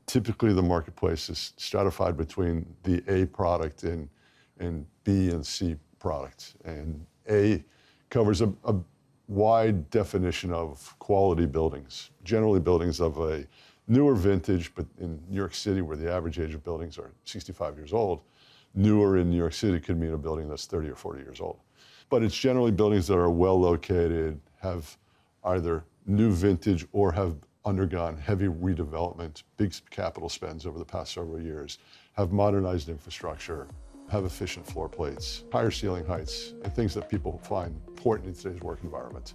Typically, the marketplace is stratified between the A product and B and C product. And A covers a wide definition of quality buildings, generally buildings of a newer vintage, but in New York City, where the average age of buildings are 65 years old, newer in New York City could mean a building that's 30 or 40 years old. But it's generally buildings that are well located, have either new vintage or have undergone heavy redevelopment, big capital spends over the past several years, have modernized infrastructure, have efficient floor plates, higher ceiling heights, and things that people find important in today's work environment.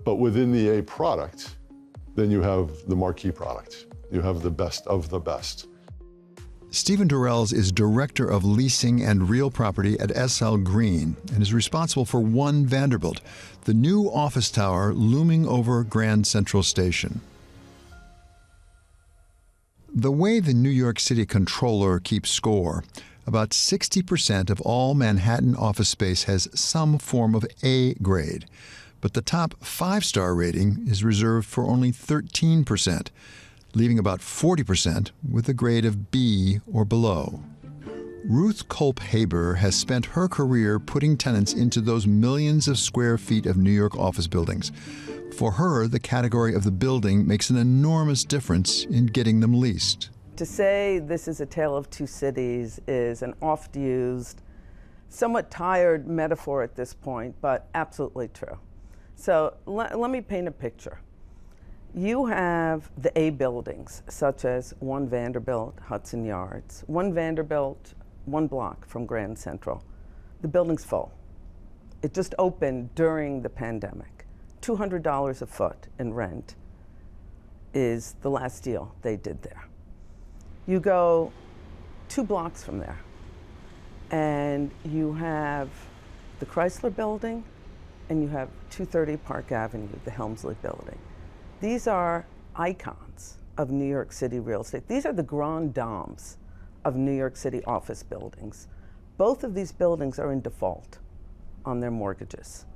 But within the A product, then you have the marquee product. You have the best of the best. Stephen Durrells is Director of Leasing and Real Property at SL Green and is responsible for One Vanderbilt, the new office tower looming over Grand Central Station. The way the New York City Comptroller keeps score, about 60% of all Manhattan office space has some form of A grade, but the top 5-star rating is reserved for only 13%, leaving about 40% with a grade of B or below. Ruth Culp-Haber has spent her career putting tenants into those millions of square feet of New York office buildings. For her, the category of the building makes an enormous difference in getting them leased. To say this is a tale of two cities is an oft-used, somewhat tired metaphor at this point, but absolutely true. So let me paint a picture. You have the A buildings, such as One Vanderbilt, Hudson Yards. One Vanderbilt, 1 block from Grand Central. The building's full. It just opened during the pandemic. $200 a foot in rent is the last deal they did there. You go 2 blocks from there, and you have the Chrysler Building, and you have 230 Park Avenue, the Helmsley Building. These are icons of New York City real estate. These are the grand dames of New York City office buildings. Both of these buildings are in default on their mortgages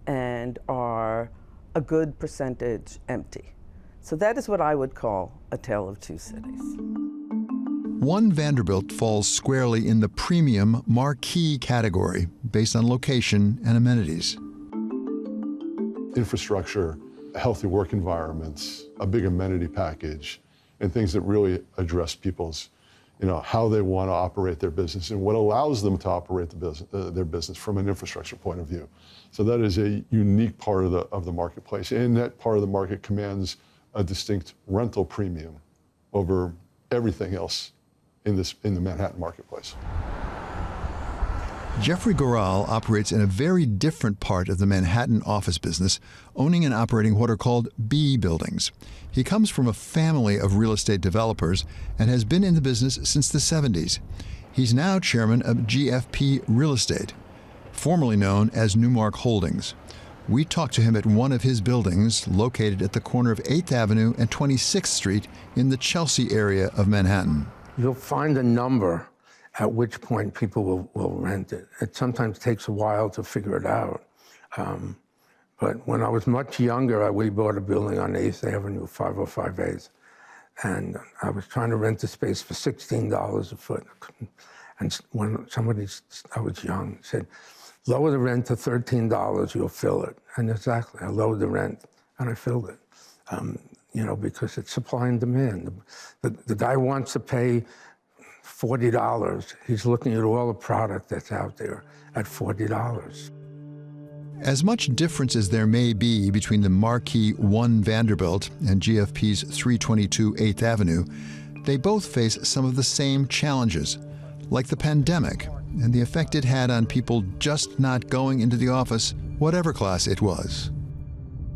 and are a good percentage empty. So that is what I would call a tale of two cities. One Vanderbilt falls squarely in the premium marquee category based on location and amenities. Infrastructure, healthy work environments, a big amenity package, and things that really address people's, how they want to operate their business and what allows them to operate their business from an infrastructure point of view. So that is a unique part of the marketplace, and that part of the market commands a distinct rental premium over everything else in the Manhattan marketplace. Jeffrey Goral operates in a very different part of the Manhattan office business, owning and operating what are called B buildings. He comes from a family of real estate developers and has been in the business since the 70s. He's now chairman of GFP Real Estate, formerly known as Newmark Holdings. We talked to him at one of his buildings located at the corner of 8th Avenue and 26th Street in the Chelsea area of Manhattan. You'll find a number at which point people will rent it. It sometimes takes a while to figure it out. But when I was much younger, we bought a building on 8th Avenue, 505A. And I was trying to rent the space for $16 a foot. And when I was young, said, lower the rent to $13, you'll fill it. And exactly, I lowered the rent and I filled it. Because it's supply and demand. The guy wants to pay $40. He's looking at all the product that's out there at $40. As much difference as there may be between the marquee One Vanderbilt and GFP's 322 8th Avenue, they both face some of the same challenges, like the pandemic and the effect it had on people just not going into the office, whatever class it was.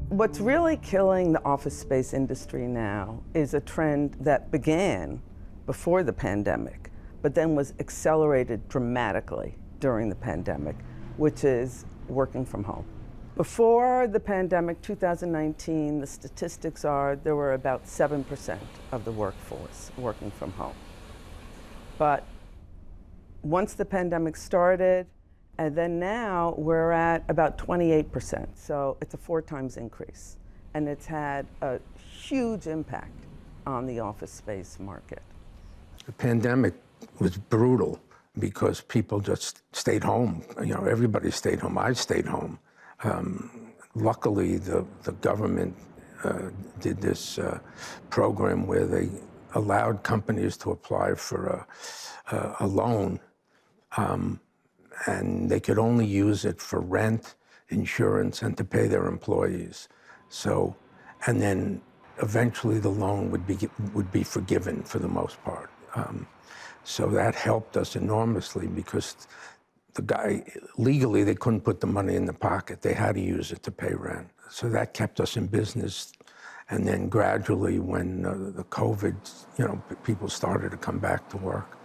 What's really killing the office space industry now is a trend that began before the pandemic, but then was accelerated dramatically during the pandemic, which is working from home. Before the pandemic, 2019, the statistics are there were about 7% of the workforce working from home. But once the pandemic started, and then now we're at about 28%. So it's a 4 times increase. And it's had a huge impact on the office space market. The pandemic was brutal because people just stayed home. You know, everybody stayed home. I stayed home. Luckily, the government did this program where they allowed companies to apply for a loan, and they could only use it for rent, insurance, and to pay their employees. So, and then eventually the loan would be forgiven for the most part. So that helped us enormously because the guy, legally, they couldn't put the money in the pocket. They had to use it to pay rent. So that kept us in business. And then gradually, when the COVID, you know, people started to come back to work,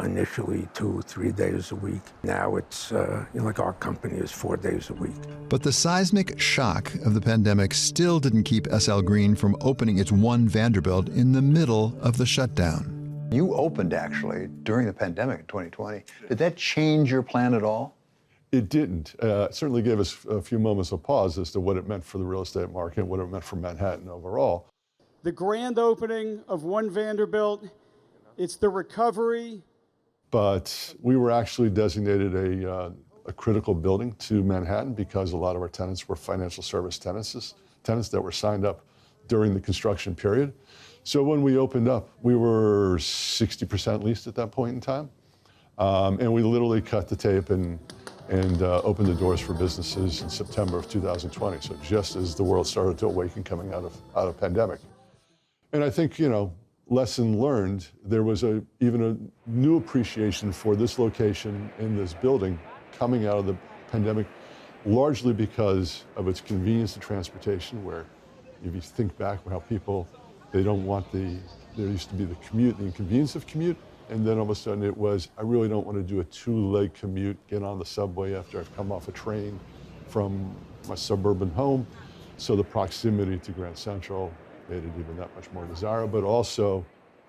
initially 2 or 3 days a week. Now it's, you know, like our company is 4 days a week. But the seismic shock of the pandemic still didn't keep SL Green from opening its One Vanderbilt in the middle of the shutdown. You opened, actually, during the pandemic in 2020. Did that change your plan at all? It didn't. It certainly gave us a few moments of pause as to what it meant for the real estate market, what it meant for Manhattan overall. The grand opening of One Vanderbilt, it's the recovery. But we were actually designated a critical building to Manhattan because a lot of our tenants were financial service tenants that were signed up during the construction period. So when we opened up, we were 60% leased at that point in time. And we literally cut the tape and opened the doors for businesses in September of 2020. So just as the world started to awaken coming out of pandemic. And I think, you know, lesson learned, there was even a new appreciation for this location in this building coming out of the pandemic, largely because of its convenience to transportation, where if you think back how people, they don't want there used to be the commute, the inconvenience of commute, and then all of a sudden it was, I really don't want to do a 2-leg commute, get on the subway after I've come off a train from my suburban home. So the proximity to Grand Central made it even that much more desirable, but also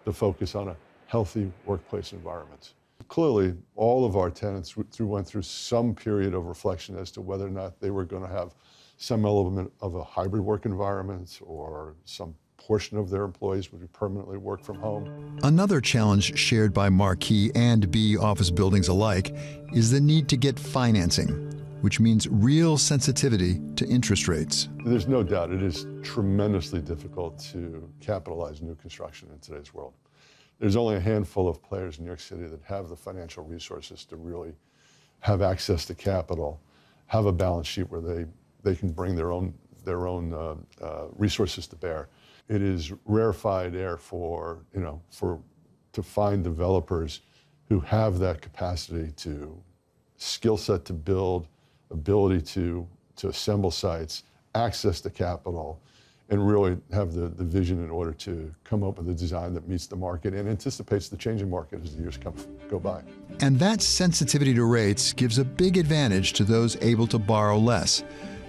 the focus on a healthy workplace environment. Clearly, all of our tenants went through some period of reflection as to whether or not they were going to have some element of a hybrid work environment or some portion of their employees would permanently work from home. Another challenge shared by Marquee and B office buildings alike is the need to get financing, which means real sensitivity to interest rates. There's no doubt it is tremendously difficult to capitalize new construction in today's world. There's only a handful of players in New York City that have the financial resources to really have access to capital, have a balance sheet where they can bring their own resources to bear. It is rarefied air to find developers who have that capacity to skill set to build, ability to assemble sites, access to capital, and really have the vision in order to come up with a design that meets the market and anticipates the changing market as the years go by. And that sensitivity to rates gives a big advantage to those able to borrow less.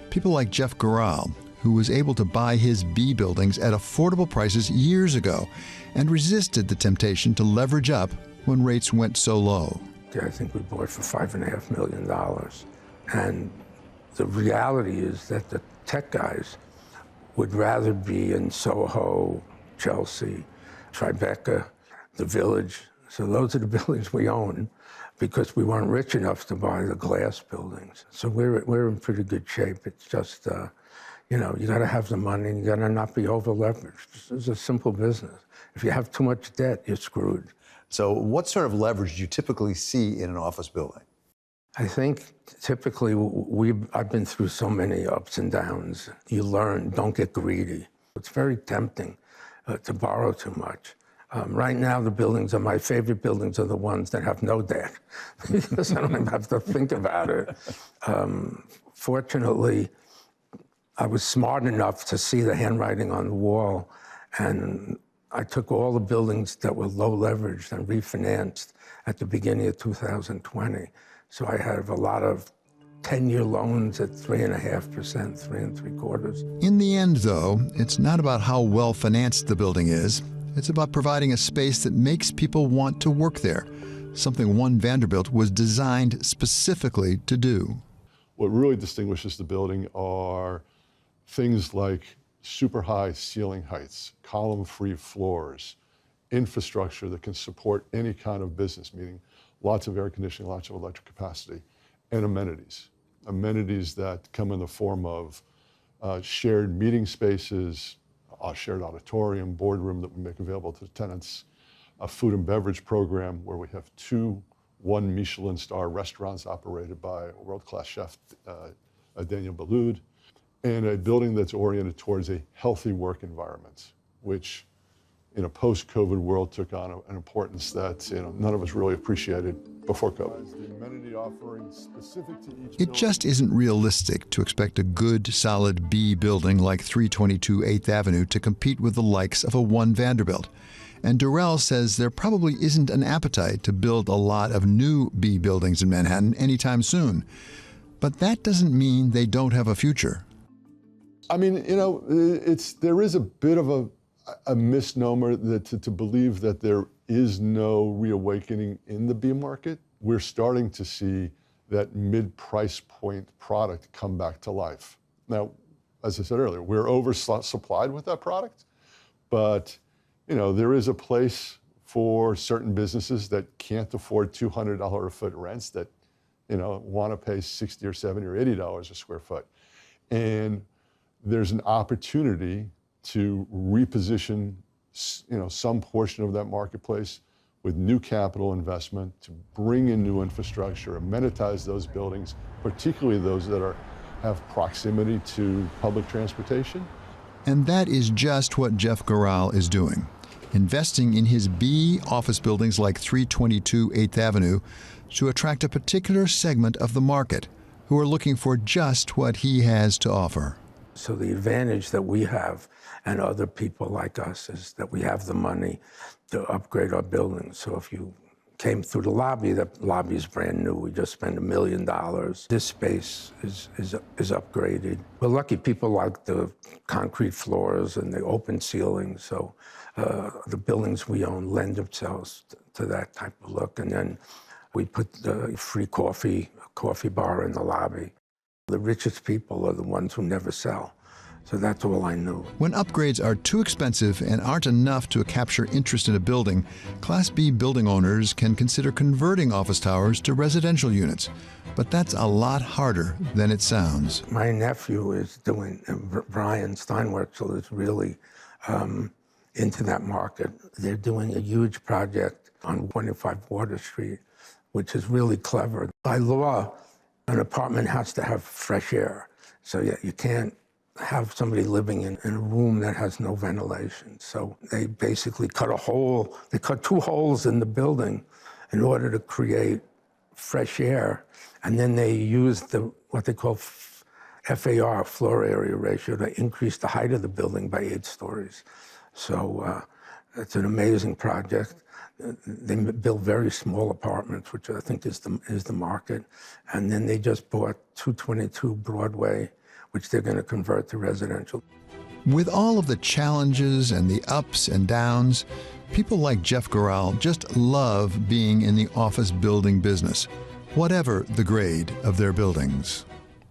People like Jeff Gural, who was able to buy his B buildings at affordable prices years ago and resisted the temptation to leverage up when rates went so low. I think we bought for $5.5 million. And the reality is that the tech guys would rather be in Soho, Chelsea, Tribeca, the Village. So those are the buildings we own because we weren't rich enough to buy the glass buildings. So we're in pretty good shape. It's just, you know, you got to have the money and you got to not be over leveraged. It's a simple business. If you have too much debt, you're screwed. So what sort of leverage do you typically see in an office building? I think typically I've been through so many ups and downs. You learn, don't get greedy. It's very tempting to borrow too much. Right now, my favorite buildings are the ones that have no debt because I don't have to think about it. Fortunately, I was smart enough to see the handwriting on the wall, and I took all the buildings that were low leveraged and refinanced at the beginning of 2020. So I have a lot of 10-year loans at 3.5%, 3.75%. In the end, though, it's not about how well financed the building is. It's about providing a space that makes people want to work there, something One Vanderbilt was designed specifically to do. What really distinguishes the building are things like super high ceiling heights, column-free floors, infrastructure that can support any kind of business, meaning lots of air conditioning, lots of electric capacity, and amenities. Amenities that come in the form of shared meeting spaces, a shared auditorium, boardroom that we make available to the tenants, a food and beverage program where we have 2 one Michelin-star restaurants operated by a world-class chef, Daniel Boulud, and a building that's oriented towards a healthy work environment, which in a post-COVID world took on an importance that none of us really appreciated before COVID. The amenity offering specific to each It just isn't realistic to expect a good, solid B building like 322 8th Avenue to compete with the likes of a One Vanderbilt. And Durrell says there probably isn't an appetite to build a lot of new B buildings in Manhattan anytime soon. But that doesn't mean they don't have a future. I mean, there is a bit of a misnomer that to believe that there is no reawakening in the B market. We're starting to see that mid-price point product come back to life. Now, as I said earlier, we're oversupplied with that product, but there is a place for certain businesses that can't afford $200 a foot rents that want to pay $60 or $70 or $80 a square foot. And there's an opportunity to reposition some portion of that marketplace with new capital investment, to bring in new infrastructure, amenitize those buildings, particularly those that have proximity to public transportation. And that is just what Jeff Gural is doing, investing in his B office buildings like 322 8th Avenue to attract a particular segment of the market who are looking for just what he has to offer. So the advantage that we have and other people like us is that we have the money to upgrade our buildings. So if you came through the lobby is brand new. We just spent $1 million. This space is upgraded. We're lucky people like the concrete floors and the open ceilings. So the buildings we own lend themselves to that type of look. And then we put the free coffee bar in the lobby. The richest people are the ones who never sell. So that's all I knew. When upgrades are too expensive and aren't enough to capture interest in a building, Class B building owners can consider converting office towers to residential units. But that's a lot harder than it sounds. My nephew is doing, Brian Steinwurzel is really into that market. They're doing a huge project on 25 Water Street, which is really clever. By law, an apartment has to have fresh air. So you can't have somebody living in a room that has no ventilation. So they basically cut 2 holes in the building in order to create fresh air. And then they use what they call FAR, floor area ratio, to increase the height of the building by 8 stories. So it's an amazing project. They build very small apartments, which I think is the market. And then they just bought 222 Broadway, which they're going to convert to residential. With all of the challenges and the ups and downs, people like Jeff Gural just love being in the office building business, whatever the grade of their buildings.